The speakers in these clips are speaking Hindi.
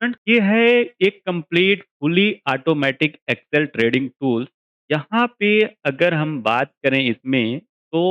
फ्रेंड्स, ये है एक complete fully automatic Excel trading tool. यहाँ पे अगर हम बात करें इसमें, तो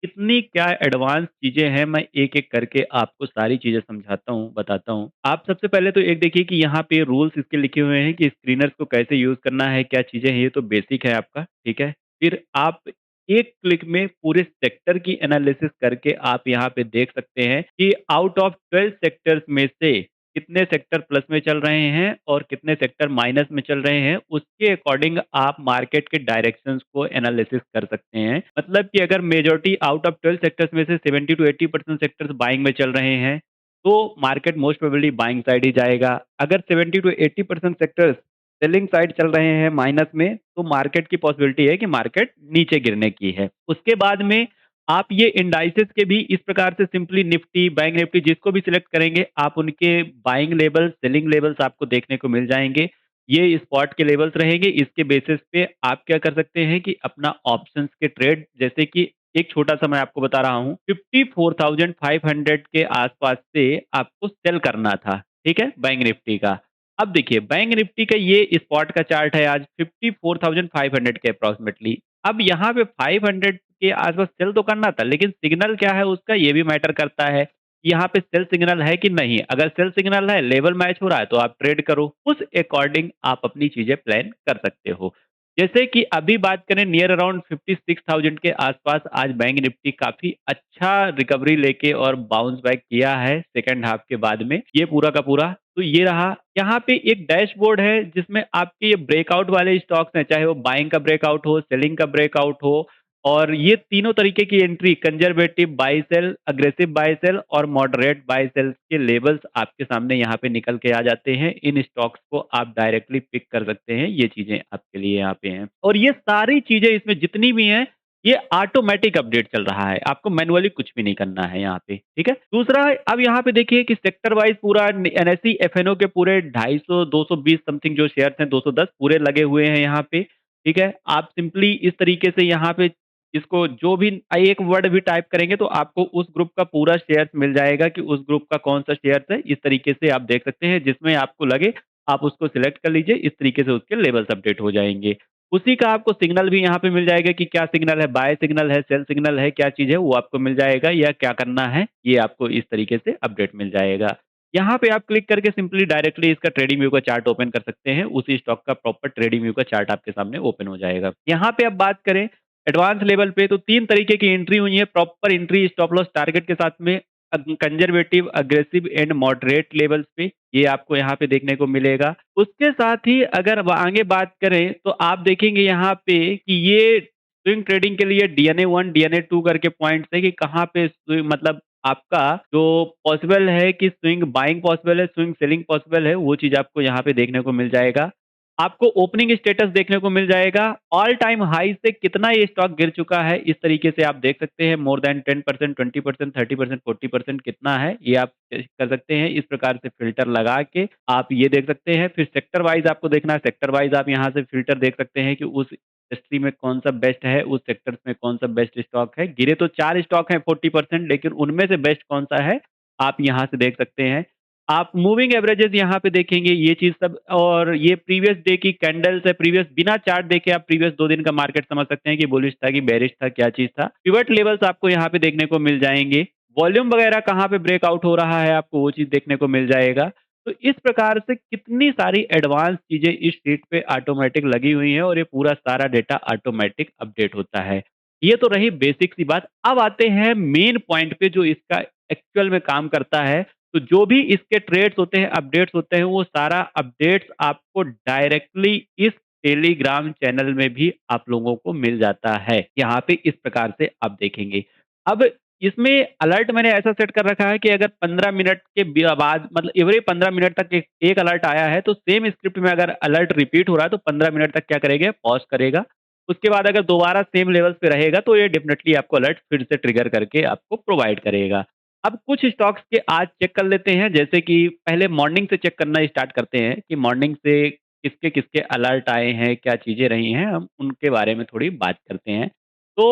इतनी क्या एडवांस चीज़ें हैं, मैं एक-एक करके आपको सारी चीज़ें समझाता हूँ, बताता हूँ। आप सबसे पहले तो एक देखिए कि यहाँ पे रूल्स इसके लिखे हुए हैं कि स्क्रीनर्स को कैसे यूज़ करना है, क्या चीज़ें हैं, ये तो बेसिक है आपका, ठीक है? फिर आप एक क्लिक में पूरे सेक्टर की एनालिसिस करके आप यहाँ पे देख सकते हैं कि आउट ऑफ 12 सेक्टर्स में से कितने सेक्टर प्लस में चल रहे हैं और कितने सेक्टर माइनस में चल रहे हैं, उसके अकॉर्डिंग आप मार्केट के डायरेक्शंस को एनालिसिस कर सकते हैं। मतलब कि अगर मेजॉरिटी आउट ऑफ 12 सेक्टर्स में से 70 टू 80% सेक्टर्स बाइंग में चल रहे हैं, तो market most probably buying side ही जाएगा। अगर 70 टू 80% सेक्टर्स सेलिंग साइड चल रहे हैं माइनस में, तो मार्केट की पॉसिबिलिटी है कि मार्केट नीचे गिरने की है। उसके बाद में आप ये इंडाइसेस के भी इस प्रकार से सिंपली निफ्टी, बैंक निफ्टी जिसको भी सिलेक्ट करेंगे, आप उनके बाइंग लेवल, सेलिंग लेवल्स आपको देखने को मिल जाएँगे। ये स्पॉट के लेवल्स रहेंगे, इसके बेसिस पे आप क्या कर सकते हैं कि अपना ऑप्शंस के ट्रेड, जैसे कि एक छोटा-सा मैं आपको बता रहा हूँ, 54,500 के आस-पास से आपको सेल करना था, ठीक है? बैंक निफ्टी का। अब देखिए, बैंक निफ्टी का ये स्पॉट का चार्ट है आज 54,500 के अप्रॉक्सिमेटली। अब यहाँ पे 500 के आस-पास सेल तो करना था, लेकिन सिग्नल क्या है उसका, ये भी मैटर करता है। यहाँ पे सेल सिग्नल है कि नहीं? अगर सेल सिग्नल है, लेवल मैच हो रहा है, तो आप ट्रेड करो। उस अकॉर्डिंग आप अपनी चीज़ें प्लान कर सकते हो। जैसे कि अभी बात करें, नियर अराउंड 56,000 के आस-पास आज बैंक निफ्टी काफ़ी अच्छा रिकवरी लेके और बाउंस बैक किया है सेकंड हाफ के बाद में, ये पूरा का पूरा। तो ये रहा। यहाँ पे एक डैशबोर्ड है जिसमें आपके ये ब्रेकआउट वाले स्टॉक्स हैं, चाहे वो बाइंग का ब्रेकआउट हो, सेलिंग का ब्रेकआउट हो, और ये तीनों तरीके की entry, conservative buy sell, aggressive buy sell और मॉडरेट बाय सेल के लेवल्स आपके सामने यहाँ पे निकल के आ जाते हैं। इन स्टॉक्स को आप डायरेक्टली पिक कर सकते हैं, ये चीज़ें आपके लिए यहाँ पे हैं। और ये सारी चीज़ें इसमें जितनी भी हैं, ये ऑटोमैटिक अपडेट चल रहा है, आपको मैनुअली कुछ भी नहीं करना है यहाँ पे, ठीक है? दूसरा, अब यहाँ पे देखिए कि सेक्टर वाइज़ पूरा एनएसई, एफएनओ के पूरे 250, 220 समथिंग जो शेयर्स हैं, 210 पूरे लगे हुए हैं यहाँ पे, ठीक है? आप सिंपली इस तरीके से यहाँ पे इसको जो भी एक वर्ड भी टाइप करेंगे, तो आपको उस ग्रुप का पूरा शेयर्स मिल जाएगा कि उस ग्रुप का कौन-सा शेयर्स है। इस तरीके से आप देख सकते हैं, जिसमें आपको लगे आप उसको सिलेक्ट कर लीजिए, इस तरीके से उसके लेवल्स अपडेट हो जाएँगे। उसी का आपको सिग्नल भी यहाँ पे मिल जाएगा कि क्या सिग्नल है, बाय सिग्नल है, सेल सिग्नल है, क्या चीज़ है, वो आपको मिल जाएगा, या क्या करना है, ये आपको इस तरीके से अपडेट मिल जाएगा। यहाँ पे आप क्लिक करके सिंपली डायरेक्टली इसका ट्रेडिंग व्यू का चार्ट ओपन कर सकते हैं, उसी स्टॉक का प्रॉपर ट्रेडिंग व्यू का चार्ट आपके सामने ओपन हो जाएगा। यहाँ पे अब बात करें एडवांस लेवल पे, तो 3 तरीके की एंट्री हुई है, proper entry stop loss target के साथ में, conservative, aggressive and moderate levels पे, ये आपको यहाँ पे देखने को मिलेगा। उसके साथ ही अगर आगे बात करें, तो आप देखेंगे यहाँ पे कि ये स्विंग ट्रेडिंग के लिए डीएनए 1, डीएनए 2 करके पॉइंट्स है कि कहाँ पे मतलब आपका जो पॉसिबल है कि स्विंग बाइंग पॉसिबल है, स्विंग सेलिंग पॉसिबल है, वो चीज़ आपको यहाँ पे देखने को मिल जाएगा। आपको ओपनिंग स्टेटस देखने को मिल जाएगा, ऑल टाइम हाई से कितना ये स्टॉक गिर चुका है, इस तरीके से आप देख सकते हैं। मोर दैन 10%, 20%, 30%, 40% कितना है, ये आप चेक कर सकते हैं। इस प्रकार से फ़िल्टर लगा के आप ये देख सकते हैं। फिर सेक्टर वाइज़ आपको देखना है, सेक्टर वाइज़ आप यहाँ से फ़िल्टर देख सकते हैं कि उस इंडस्ट्री में कौन-सा बेस्ट है, उस सेक्टर्स में कौन-सा बेस्ट स्टॉक है। गिरे तो 4 स्टॉक हैं 40%, लेकिन उनमें से बेस्ट कौन-सा है, आप यहाँ से देख सकते हैं। आप मूविंग एवरेजेस यहाँ पे देखेंगे, ये चीज़ सब, और ये प्रीवियस डे की कैंडल्स है, प्रीवियस बिना चार्ट देखे आप प्रीवियस 2 दिन का मार्केट समझ सकते हैं कि बुलिश था कि बेरिश था, क्या चीज़ था। पिवट लेवल्स आपको यहाँ पे देखने को मिल जाएँगे। वॉल्यूम वगैरह कहाँ पे ब्रेकआउट हो रहा है, आपको वो चीज़ देखने को मिल जाएगा। तो इस प्रकार से कितनी सारी एडवांस चीज़ें इस शीट पे ऑटोमैटिक लगी हुई हैं, और ये पूरा सारा डेटा ऑटोमैटिक अपडेट होता है। ये तो रही बेसिक सी बात। अब आते हैं मेन पॉइंट पे, जो इसका एक्चुअल में काम करता है। तो जो भी इसके ट्रेड्स होते हैं, अपडेट्स होते हैं, वो सारा अपडेट्स आपको डायरेक्टली इस टेलीग्राम चैनल में भी आप लोगों को मिल जाता है। यहाँ पे इस प्रकार से आप देखेंगे। अब इसमें अलर्ट मैंने ऐसा सेट कर रखा है कि अगर 15 मिनट के बाद, मतलब एवरी 15 मिनट तक एक एक अलर्ट आया है, तो सेम स्क्रिप्ट में अगर अलर्ट रिपीट हो रहा है, तो 15 मिनट तक क्या करेगा, पॉज़ करेगा। उसके बाद अगर दोबारा सेम लेवल्स पे रहेगा, तो ये डेफ़िनिटली आपको अलर्ट फिर से ट्रिगर करके आपको प्रोवाइड करेगा। अब कुछ स्टॉक्स के आज चेक कर लेते हैं, जैसे कि पहले मॉर्निंग से चेक करना स्टार्ट करते हैं कि मॉर्निंग से किसके-किसके अलर्ट आए हैं, क्या चीज़ें रही हैं, हम उनके बारे में थोड़ी बात करते हैं। तो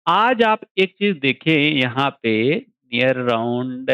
आज आप एक चीज़ देखें यहाँ पे, नियर अराउंड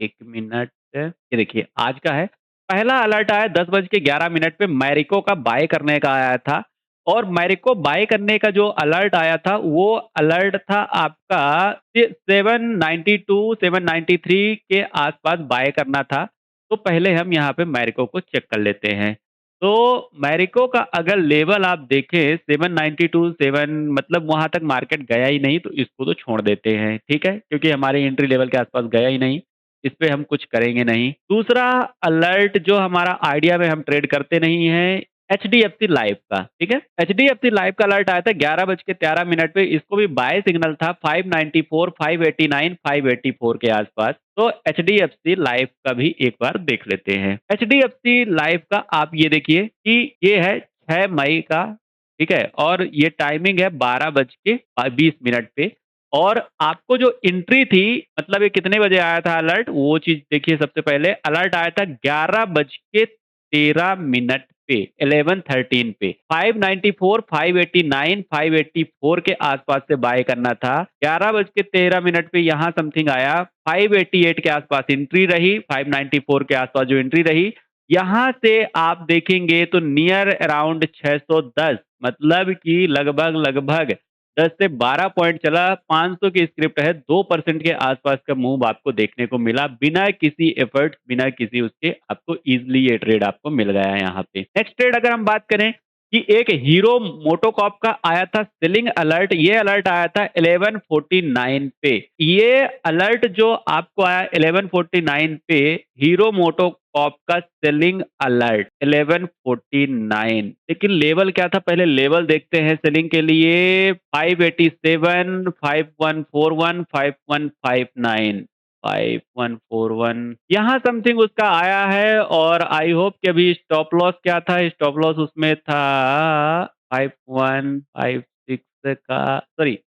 1 मिनट, ये देखिए आज का है। पहला अलर्ट आया 10 बज के 11 मिनट पे मैरिको का बाय करने का आया था और मैरिको बाय करने का जो अलर्ट आया था, वो अलर्ट था आपका 792, 793 के आसपास बाय करना था। तो पहले हम यहाँ पे मैरिको को चेक कर लेते हैं। तो मैरिको का अगर लेवल आप देखें 792 7 मतलब वहाँ तक मार्केट गया ही नहीं, तो इसको तो छोड़ देते हैं, ठीक है? क्योंकि हमारे एंट्री लेवल के आसपास गया ही नहीं, इस पे हम कुछ करेंगे नहीं। दूसरा अलर्ट जो हमारा आइडिया में हम ट्रेड करते नहीं हैं, एचडीएफसी लाइफ का, ठीक है? एचडीएफसी लाइफ का अलर्ट आया था 11 बज के 13 मिनट पे, इसको भी बाय सिग्नल था 594, 589, 584 के आसपास। तो एचडीएफसी लाइफ का भी एक बार देख लेते हैं। एचडीएफसी लाइफ का आप ये देखिए कि ये है 6 मई का, ठीक है? और ये टाइमिंग है 12 बज के 20 मिनट पे और आपको जो एंट्री थी मतलब ये कितने बजे आया था अलर्ट, वो चीज़ देखिए सबसे पहले अलर्ट आया था 11 बज के 13 मिनट पे 11:13 पे 594, 589, 584 के आसपास से बाय करना था। 11 बज के 13 मिनट पे यहाँ समथिंग आया, 588 के आसपास एंट्री रही, 594 के आसपास जो एंट्री रही, यहाँ से आप देखेंगे तो नियर अराउंड 610 मतलब कि लगभग-लगभग 10 से 12 पॉइंट चला, 500 की स्क्रिप्ट है, 2% के आसपास का मूव आपको देखने को मिला, बिना किसी एफर्ट्स, बिना किसी उसके आपको ईज़िली ये ट्रेड आपको मिल गया है यहाँ पे। नेक्स्ट ट्रेड अगर हम बात करें कि एक हीरो मोटोकॉर्प का आया था सेलिंग अलर्ट, ये अलर्ट आया था 11:49 पे। ये अलर्ट जो आपको आया 11:49 पे हीरो मोटोकॉर्प का सेलिंग अलर्ट 11:49 लेकिन लेवल क्या था पहले लेवल देखते हैं सेलिंग के लिए 587, 5141, 5159, 5141 यहाँ समथिंग उसका आया है और आई होप कि अभी स्टॉप लॉस क्या था? स्टॉप लॉस उसमें था 5156 का सॉरी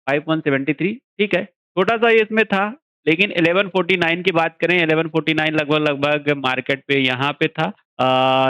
5173 ठीक है, छोटा-सा ये इसमें था, लेकिन 1149 की बात करें 1149 लगभग-लगभग मार्केट पे यहाँ पे था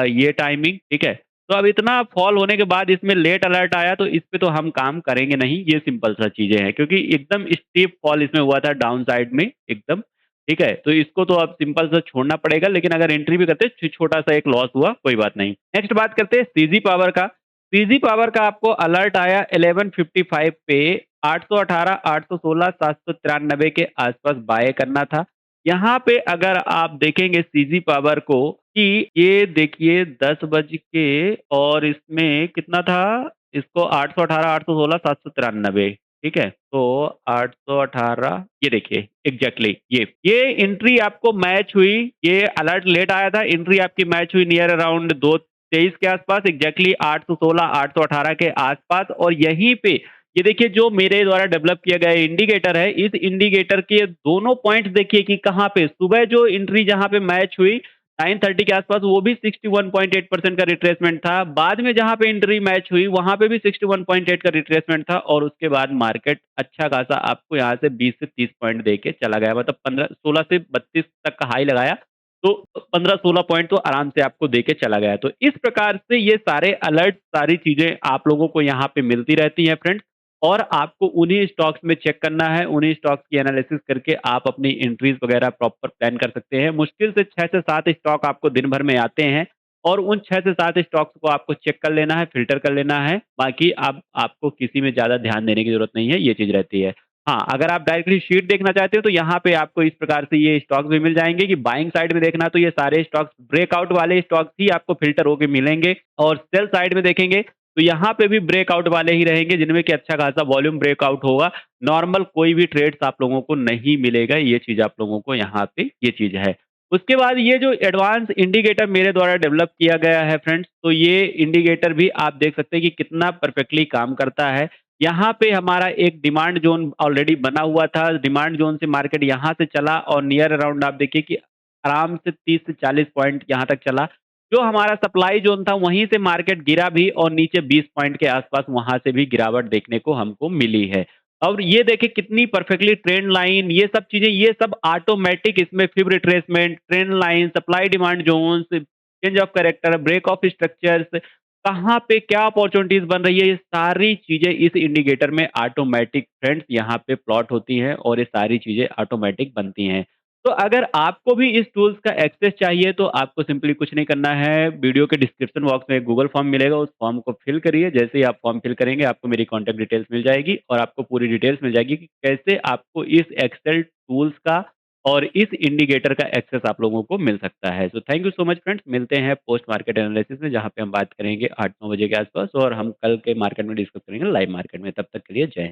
ये टाइमिंग ठीक है? तो अब इतना फॉल होने के बाद इसमें लेट अलर्ट आया तो इस पे तो हम काम करेंगे नहीं, ये सिंपल सा चीज़ें हैं क्योंकि एकदम स्टीप फॉल इसमें हुआ था डाउन साइड में एकदम, ठीक है? तो इसको तो अब सिंपल सा छोड़ना पड़ेगा लेकिन अगर एंट्री भी करते छोटा-सा एक लॉस हुआ, कोई बात नहीं। नेक्स्ट बात करते हैं सीजी पावर का। सीजी पावर का आपको अलर्ट आया 11:55 पे 818, 816, 793 के आसपास बाय करना था। यहाँ पे अगर आप देखेंगे सीजी पावर को कि ये देखिए 10 बज के और इसमें कितना था? इसको 818, 816, 793 ठीक है? तो 818 ये देखिए एग्ज़ैक्टली ये एंट्री आपको मैच हुई, ये अलर्ट लेट आया था, एंट्री आपकी मैच हुई नियर अराउंड 2:23 के आसपास एग्ज़ैक्टली 816, 818 के आसपास और यहीं पे ये देखिए जो मेरे द्वारा डेवलप किया गया इंडिकेटर है, इस इंडिकेटर के दोनों पॉइंट्स देखिए कि कहाँ पे सुबह जो एंट्री जहाँ पे मैच हुई 9:30 के आसपास वो भी 61.8% का रिट्रेसमेंट था। बाद में जहाँ पे एंट्री मैच हुई वहाँ पे भी 61.8 का रिट्रेसमेंट था और उसके बाद मार्केट अच्छा खासा आपको यहाँ से 20 से 30 पॉइंट दे के चला गया। मतलब 15 16 से 32 तक का हाई लगाया, तो 15-16 पॉइंट तो आराम से आपको दे के चला गया। तो इस प्रकार से ये सारे अलर्ट, सारी चीज़ें आप लोगों को यहाँ पे मिलती रहती हैं फ्रेंड्स। और आपको उन्हीं स्टॉक्स में चेक करना है, उन्हीं स्टॉक्स की एनालिसिस करके आप अपनी एंट्रीज़ वगैरह प्रॉपर प्लान कर सकते हैं। मुश्किल से 6 से 7 स्टॉक आपको दिन भर में आते हैं और उन 6 से 7 स्टॉक्स को आपको चेक कर लेना है, फ़िल्टर कर लेना है। बाकी अब आपको किसी में ज़्यादा ध्यान देने की ज़रूरत नहीं है, ये चीज़ रहती है। हाँ, अगर आप डायरेक्टली शीट देखना चाहते हो तो यहाँ पे आपको इस प्रकार से ये स्टॉक्स भी मिल जाएँगे कि बाइंग साइड में देखना तो ये सारे स्टॉक्स ब्रेकआउट वाले स्टॉक्स ही आपको फ़िल्टर होके मिलेंगे और सेल साइड में देखेंगे तो यहाँ पे भी ब्रेकआउट वाले ही रहेंगे जिनमें कि अच्छा खासा वॉल्यूम ब्रेकआउट होगा। नॉर्मल कोई भी ट्रेड्स आप लोगों को नहीं मिलेगा, ये चीज़ आप लोगों को यहाँ पे ये चीज़ है। उसके बाद ये जो एडवांस इंडिकेटर मेरे द्वारा डेवलप किया गया है फ्रेंड्स, तो ये इंडिकेटर भी आप देख सकते हैं कि कितना परफेक्टली काम करता है। यहाँ पे हमारा एक डिमांड ज़ोन ऑलरेडी बना हुआ था, डिमांड ज़ोन से मार्केट यहाँ से चला और नियर अराउंड आप देखिए कि आराम से 30 से 40 पॉइंट यहाँ तक चला। जो हमारा सप्लाई ज़ोन था वहीं से मार्केट गिरा भी और नीचे 20 पॉइंट के आसपास वहाँ से भी गिरावट देखने को हमको मिली है। और ये देखिए कितनी परफेक्टली ट्रेंड लाइन ये सब चीज़ें ये सब ऑटोमैटिक इसमें fib retracement, trend line, supply demand zones, change of character, break of structures, कहाँ पे क्या अपॉर्च्युनिटीज़ बन रही है, ये सारी चीज़ें इस इंडिकेटर में ऑटोमैटिक फ्रेंड्स यहाँ पे प्लॉट होती हैं और ये सारी चीज़ें ऑटोमैटिक बनती हैं। तो अगर आपको भी इस टूल्स का एक्सेस चाहिए तो आपको सिंपली कुछ नहीं करना है, वीडियो के डिस्क्रिप्शन बॉक्स में एक गूगल फॉर्म मिलेगा, उस फॉर्म को फिल करिए, जैसे ही आप फॉर्म फिल करेंगे आपको मेरी कॉन्टैक्ट डिटेल्स मिल जाएगी और आपको पूरी डिटेल्स मिल जाएगी कि कैसे आपको इस एक्सेल टूल्स का और इस इंडिकेटर का एक्सेस आप लोगों को मिल सकता है। So thank you so much friends, मिलते हैं पोस्ट मार्केट एनालिसिस में जहाँ पे हम बात करेंगे 8-9 बजे के आस-पास और हम कल के मार्केट में डिस्कस करेंगे लाइव मार्केट में। तब तक के लिए जय हिंद।